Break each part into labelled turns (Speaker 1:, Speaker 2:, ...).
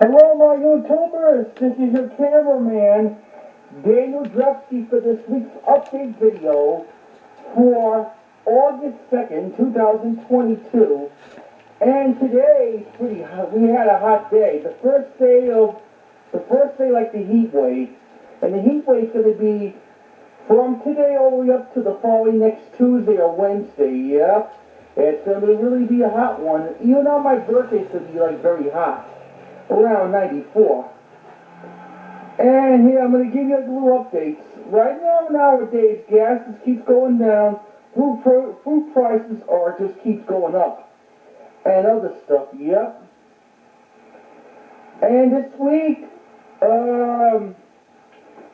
Speaker 1: Hello, my YouTubers. This is your cameraman, Daniel Drefsky, for this week's update video for August 2nd, 2022. And today, pretty hot. We had a hot day. The first day like the heat wave. And the heat wave is going to be from today all the way up to the following next Tuesday or Wednesday. Yep. It's going to really be a hot one. Even on my birthday, it's going to be like very hot. Around 94. And here, I'm going to give you a little updates. Right now, nowadays, gas just keeps going down. Food prices just keeps going up. And other stuff, yep. And this week,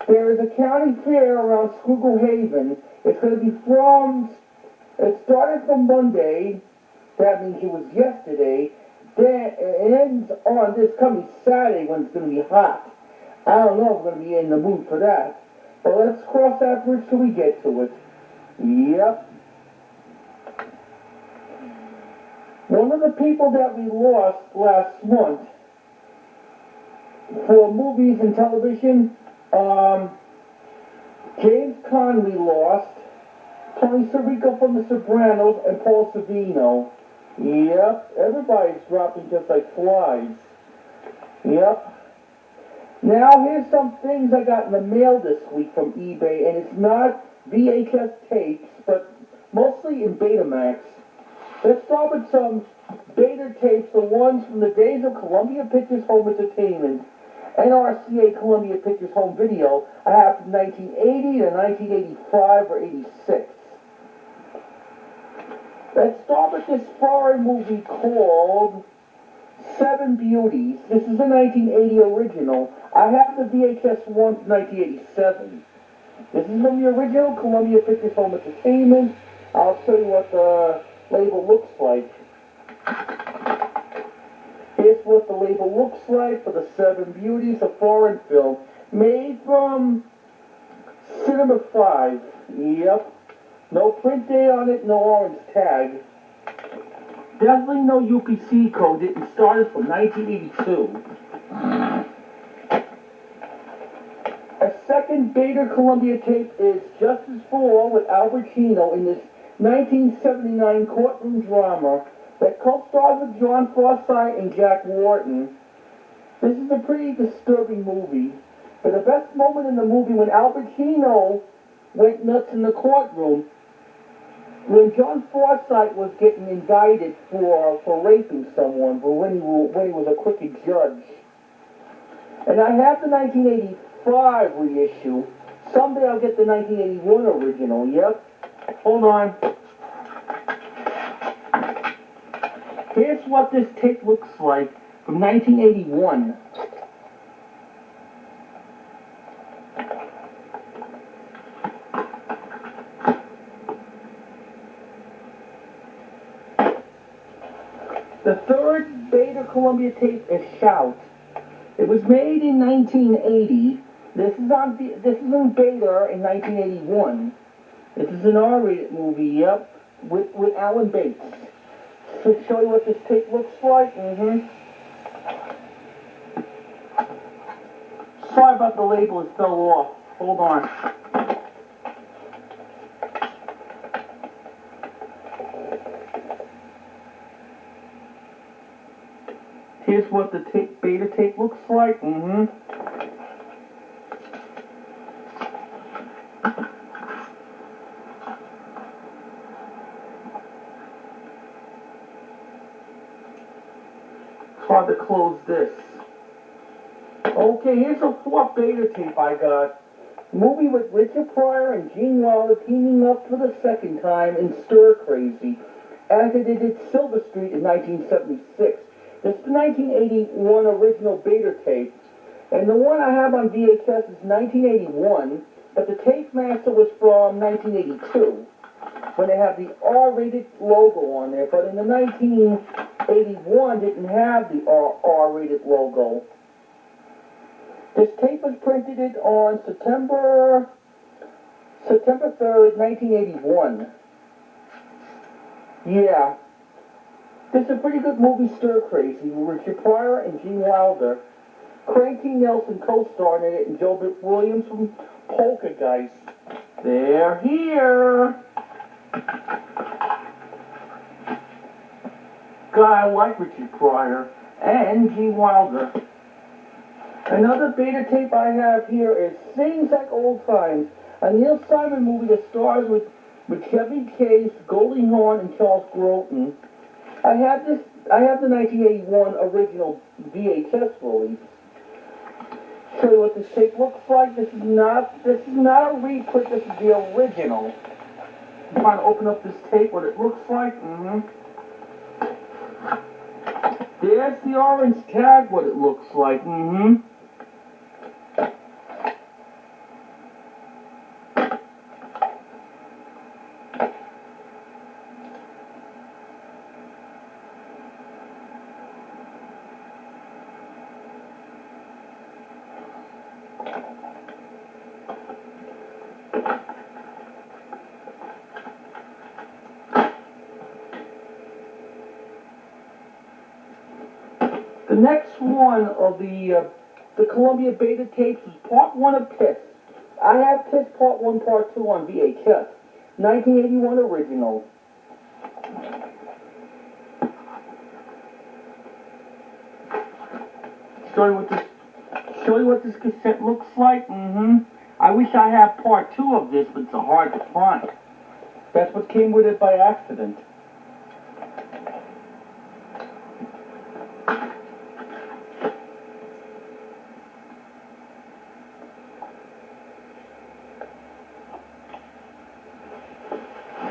Speaker 1: there is a county fair around Schuylkill Haven. It's going to be it started from Monday. That means it was yesterday. Then it ends on this coming Saturday when it's going to be hot. I don't know if we're going to be in the mood for that. But let's cross that bridge till we get to it. Yep. One of the people that we lost last month for movies and television, James Caan we lost, Tony Sirico from The Sopranos, and Paul Sorvino. Yep, everybody's dropping just like flies. Yep. Now, here's some things I got in the mail this week from eBay, and it's not VHS tapes, but mostly in Betamax. Let's start with some beta tapes, the ones from the days of Columbia Pictures Home Entertainment, NRCA Columbia Pictures Home Video. I have from 1980 to 1985 or 86. Let's start with this foreign movie called Seven Beauties. This is a 1980 original. I have the VHS one from 1987. This is from the original Columbia Pictures Home Entertainment. I'll show you what the label looks like. Here's what the label looks like for the Seven Beauties, a foreign film made from Cinema 5. Yep. No print date on it, no orange tag. Definitely no UPC code. It started from 1982. A second beta Columbia tape is Justice for All with Al Pacino in this 1979 courtroom drama that co-stars with John Forsythe and Jack Warden. This is a pretty disturbing movie. But the best moment in the movie when Al Pacino went nuts in the courtroom, when John Forsythe was getting indicted for raping someone, but when he was a crooked judge. And I have the 1985 reissue. Someday I'll get the 1981 original, yep. Hold on. Here's what this tape looks like from 1981. The third beta Columbia tape is Shout. It was made in 1980. This is in beta in 1981. This is an R-rated movie, yep, with Alan Bates. To show you what this tape looks like. Sorry about the label, it fell off. Hold on. Here's what the beta tape looks like. It's hard to close this. Okay, here's a fourth beta tape I got. Movie with Richard Pryor and Gene Wilder teaming up for the second time in Stir Crazy, after they did Silver Street in 1976. This is the 1981 original beta tape, and the one I have on VHS is 1981, but the tape master was from 1982, when they have the R-rated logo on there, but in the 1981 didn't have the R-rated logo. This tape was printed on September 3rd, 1981. Yeah. This is a pretty good movie, Stir Crazy, with Richard Pryor and Gene Wilder. Cranky Nelson co-starred in it, and Joe Williams from Poltergeist. They're here. God, I like Richard Pryor and G. Wilder. Another beta tape I have here is Seems Like Old Times, a Neil Simon movie that stars with Chevy Chase, Goldie Hawn, and Charles Grodin. I have the 1981 original VHS release. Show you what this tape looks like. This is not a reprint. This is the original. I'm trying to open up this tape. What it looks like. There's the orange tag. What it looks like. The next one of the Columbia beta tapes is part 1 of Tess. I have Tess part 1, part 2 on VHS. 1981 original. Show you what this cassette looks like. I wish I had part 2 of this, but it's hard to find. That's what came with it by accident.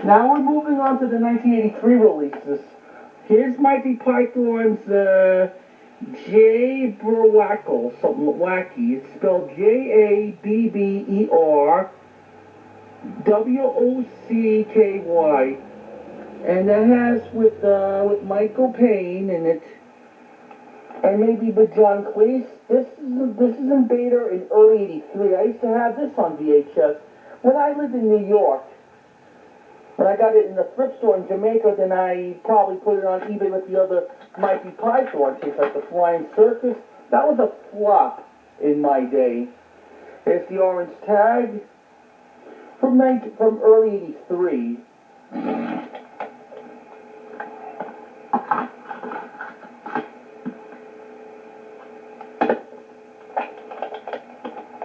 Speaker 1: Now we're moving on to the 1983 releases. Here's Monty Python's Jabberwocky, something wacky. It's spelled Jabberwocky, and that has with Michael Payne in it, and maybe with John Cleese. This is in beta in early '83. I used to have this on VHS when I lived in New York. When I got it in the thrift store in Jamaica, then I probably put it on eBay with the other Monty Python tapes, like the Flying Circus. That was a flop in my day. There's the orange tag from early '83.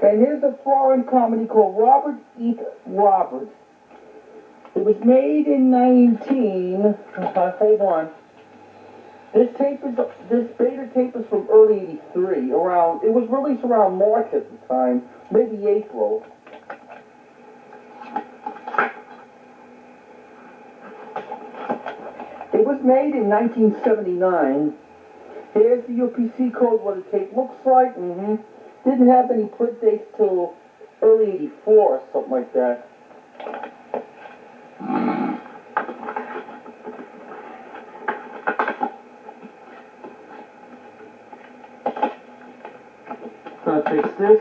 Speaker 1: And here's a foreign comedy called Robert Eat Robert. It was made in hold on. This beta tape is from early '83. It was released around March at the time, maybe April. It was made in 1979. Here's the UPC code, what the tape looks like. Didn't have any print dates till early '84 or something like that. Gonna fix this.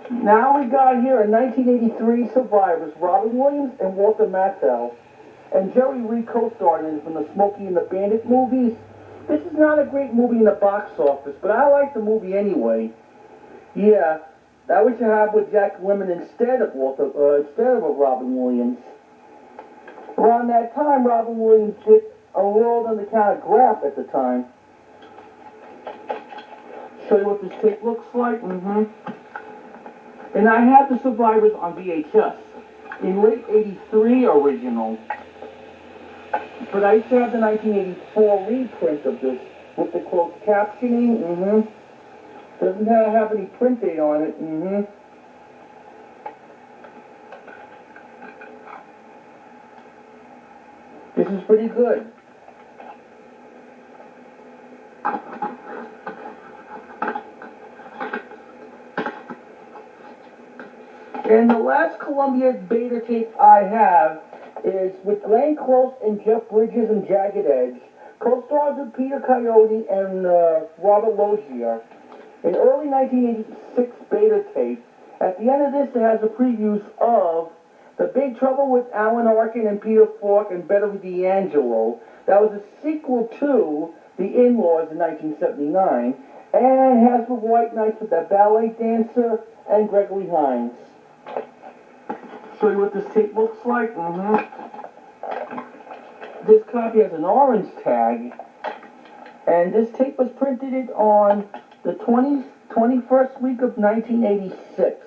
Speaker 1: Now we got here a 1983 Survivors, Robin Williams and Walter Matthau, and Jerry Reed co-starred in from the Smokey and the Bandit movies. This is not a great movie in the box office, but I like the movie anyway. Yeah, I wish I had with Jack Lemmon instead of Robin Williams. Around that time, Robin Williams did a World on the Counter Graph at the time. Show you what this tape looks like. And I have the Survivors on VHS in late '83 original. But I used to have the 1984 reprint of this with the closed captioning. Doesn't have any print date on it. This is pretty good. And the last Columbia beta tape I have is with Glenn Close and Jeff Bridges and Jagged Edge. Co-stars with Peter Coyote and Robert Loggia. An early 1986 beta tape. At the end of this, it has a preview of The Big Trouble with Alan Arkin and Peter Falk and Better with D'Angelo. That was a sequel to The In-Laws in 1979. And has the White Knights with that ballet dancer and Gregory Hines. Show you what this tape looks like. This copy has an orange tag, and this tape was printed on the 21st week of 1986.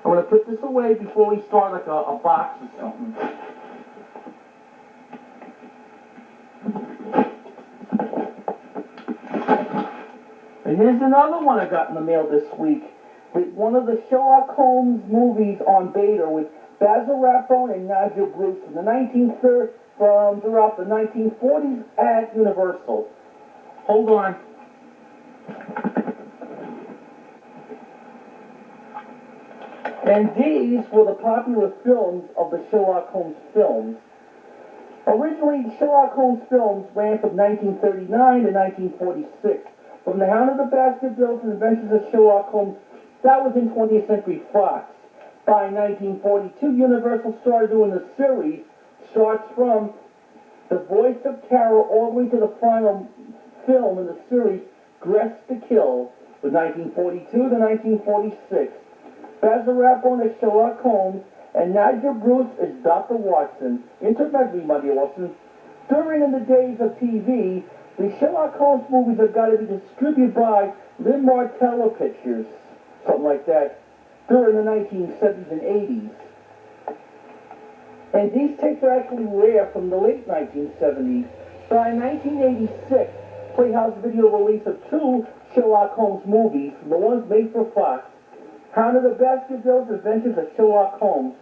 Speaker 1: I'm going to put this away before we start like a box or something. And here's another one I got in the mail this week. With one of the Sherlock Holmes movies on Beta with Basil Rathbone and Nigel Bruce from the 1930s, from throughout the 1940s at Universal. Hold on. And these were the popular films of the Sherlock Holmes films. Originally, Sherlock Holmes films ran from 1939 to 1946. From The Hound of the Baskervilles and Adventures of Sherlock Holmes, that was in 20th Century Fox. By 1942, Universal started doing the series, starts from The Voice of Terror all the way to the final film in the series, Dressed to Kill, from 1942 to 1946. Basil Rathbone as Sherlock Holmes, and Nigel Bruce as Dr. Watson. Intermediary, my dear Watson. During the days of TV, the Sherlock Holmes movies have got to be distributed by Lynn Martella Pictures, something like that, during the 1970s and 80s. And these tapes are actually rare from the late 1970s. By 1986, Playhouse Video released of two Sherlock Holmes movies, the ones made for Fox, Hound of the Baskervilles, Adventures of Sherlock Holmes.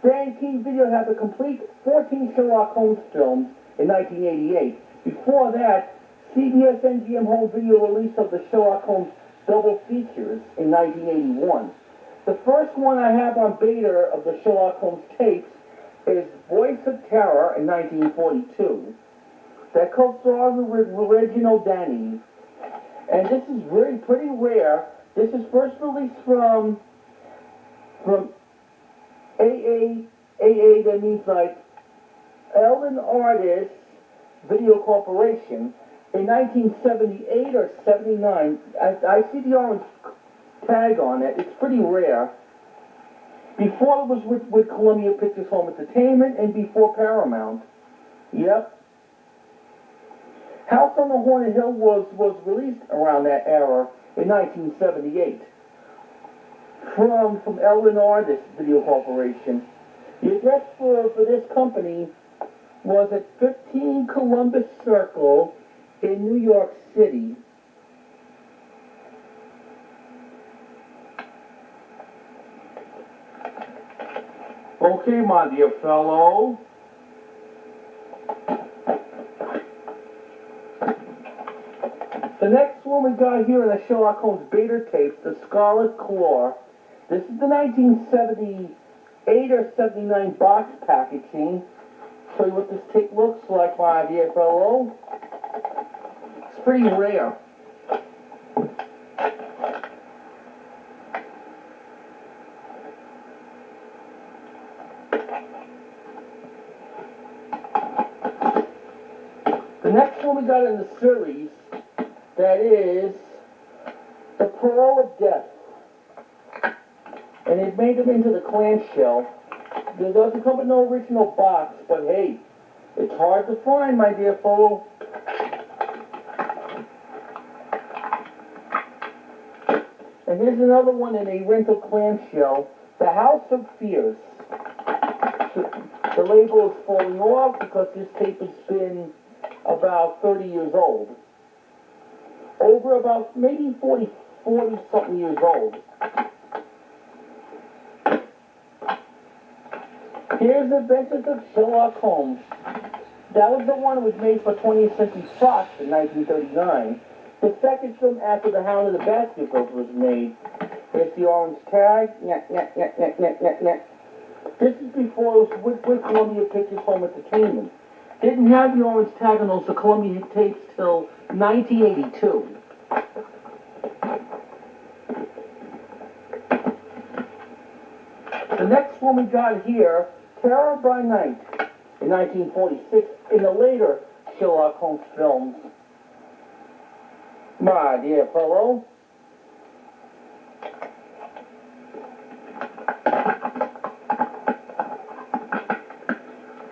Speaker 1: Dan Key Video had the complete 14 Sherlock Holmes films in 1988. Before that, CBS MGM Home Video release of the Sherlock Holmes double features in 1981. The first one I have on Beta of the Sherlock Holmes tapes is Voice of Terror in 1942. That co-stars with Reginald Danny. And this is really pretty rare. This is first released from AA, that means like Eldon Artists Video Corporation, in 1978 or 79. I see the orange tag on it. It's pretty rare. Before it was with Columbia Pictures Home Entertainment and before Paramount. Yep. House on the Haunted Hill was released around that era in 1978 from Eldon Artists Video Corporation. The address for this company was at 15 Columbus Circle in New York City. Okay, my dear fellow. The next one we got here in the Sherlock Holmes Beta tapes, the Scarlet Claw. This is the 1978 or 79 box packaging. Show you what this tape looks like, my dear fellow. It's pretty rare. The next one we got in the series, that is the Pearl of Death. And it made them into the clamshell. There doesn't come with no original box, but hey, it's hard to find, my dear fellow. And here's another one in a rental clamshell, The House of Fears. The label is falling off because this tape has been about 30 years old. Over about maybe 40 something years old. Here's Adventures of Sherlock Holmes. That was the one that was made for 20th Century Fox in 1939. The second film after The Hound of the Baskervilles was made. Here's the orange tag. This is before it was with Columbia Pictures Home Entertainment. Didn't have the orange tag on those Columbia tapes till 1982. next one we got here, Terror by Night, in 1946, in the later Sherlock Holmes films. My dear fellow.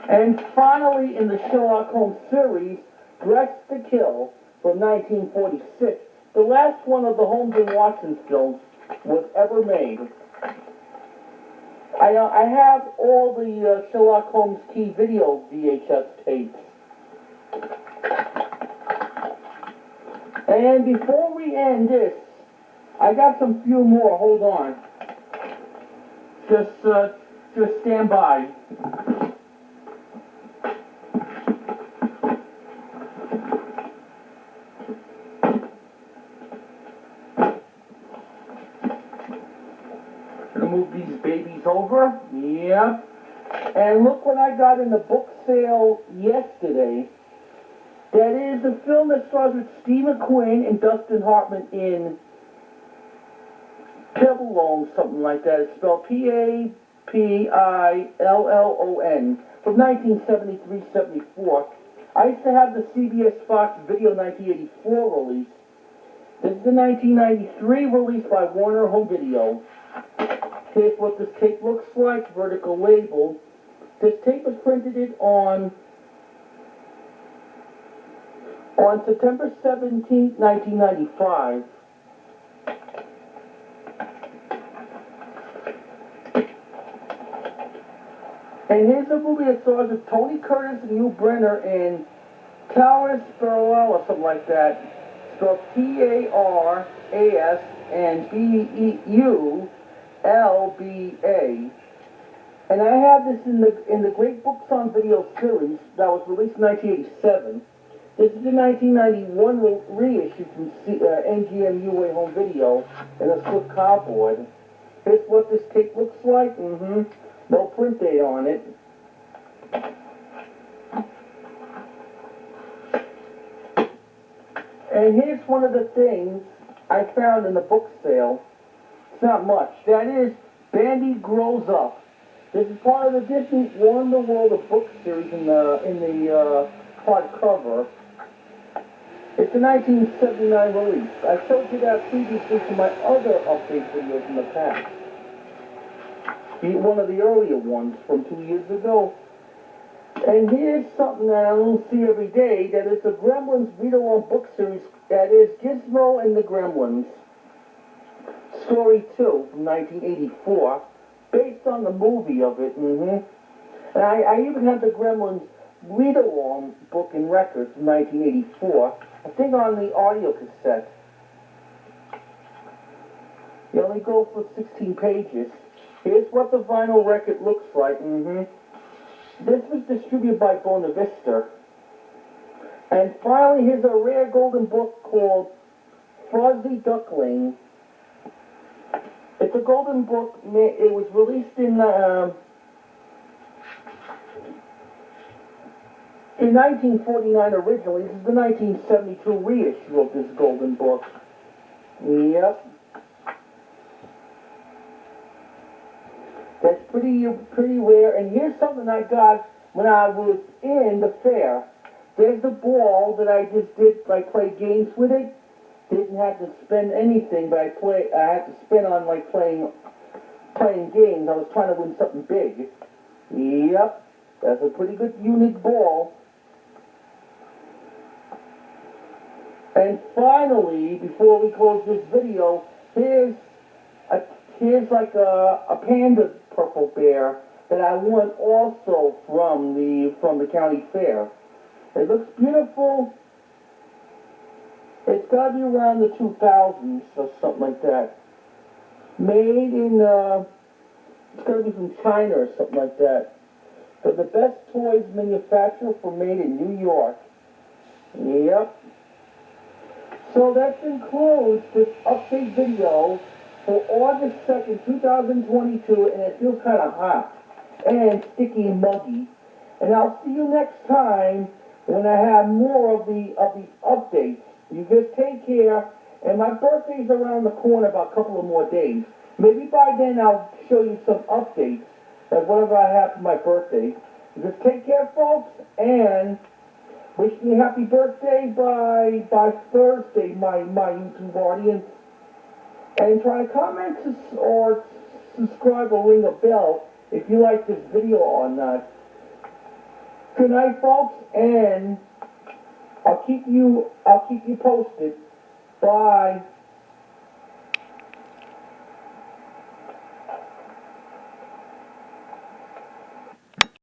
Speaker 1: And finally, in the Sherlock Holmes series, Dressed to Kill, from 1946, the last one of the Holmes and Watson films was ever made. I have all the Sherlock Holmes key video VHS tapes. And before we end this, I got some few more. Hold on. Just stand by. Move these babies over. Yep. And look what I got in the book sale yesterday. That is a film that stars with Steve McQueen and Dustin Hartman in Pillon, something like that. It's spelled Papillon, from 1973-74. I used to have the CBS Fox Video 1984 release. This is the 1993 release by Warner Home Video. Here's what this tape looks like, vertical label. This tape was printed on September 17, 1995. And here's a movie that stars with Tony Curtis and Hugh Brenner in Taras Farewell or something like that. Spelled T-A-R-A-S and B-E-U LBA, and I have this in the Great Books on Video series that was released in 1987. This is the 1991 reissue from NGM UA Home Video in a slip cardboard. Here's what this tape looks like. No print date on it. And here's one of the things I found in the book sale. It's not much. That is Bandy Grows Up. This is part of the Disney Wonder World of Book series in the hardcover. It's a 1979 release. I showed you that previously to my other update videos in the past. One of the earlier ones from 2 years ago. And here's something that I don't see every day. That is the Gremlins read-along book series. That is Gizmo and the Gremlins. Story 2 from 1984, based on the movie of it. And I even have the Gremlins read-along book and record from 1984. I think on the audio cassette. You only go for 16 pages. Here's what the vinyl record looks like. This was distributed by Buena Vista. And finally, here's a rare golden book called Fuzzy Duckling. It's a golden book. It was released in 1949 originally. This is the 1972 reissue of this golden book. Yep. That's pretty rare. And here's something I got when I was in the fair. There's the ball that I just did. I played games with it. Didn't have to spend anything, but I had to spend on like playing games. I was trying to win something big. Yep, that's a pretty good unique ball. And finally, before we close this video, here's like a panda purple bear that I won also from the county fair. It looks beautiful. It's got to be around the 2000s or something like that. Made in, it's got to be from China or something like that. But the best toys manufacturer for made in New York. Yep. So that concludes this update video for August 2nd, 2022, and it feels kind of hot and sticky and muggy. And I'll see you next time when I have more of these updates. You just take care, and my birthday's around the corner about a couple of more days. Maybe by then I'll show you some updates like whatever I have for my birthday. Just take care, folks, and wish me a happy birthday by Thursday, my YouTube audience. And try to comment or subscribe or ring a bell if you like this video or not. Good night, folks, and I'll keep you posted. Bye.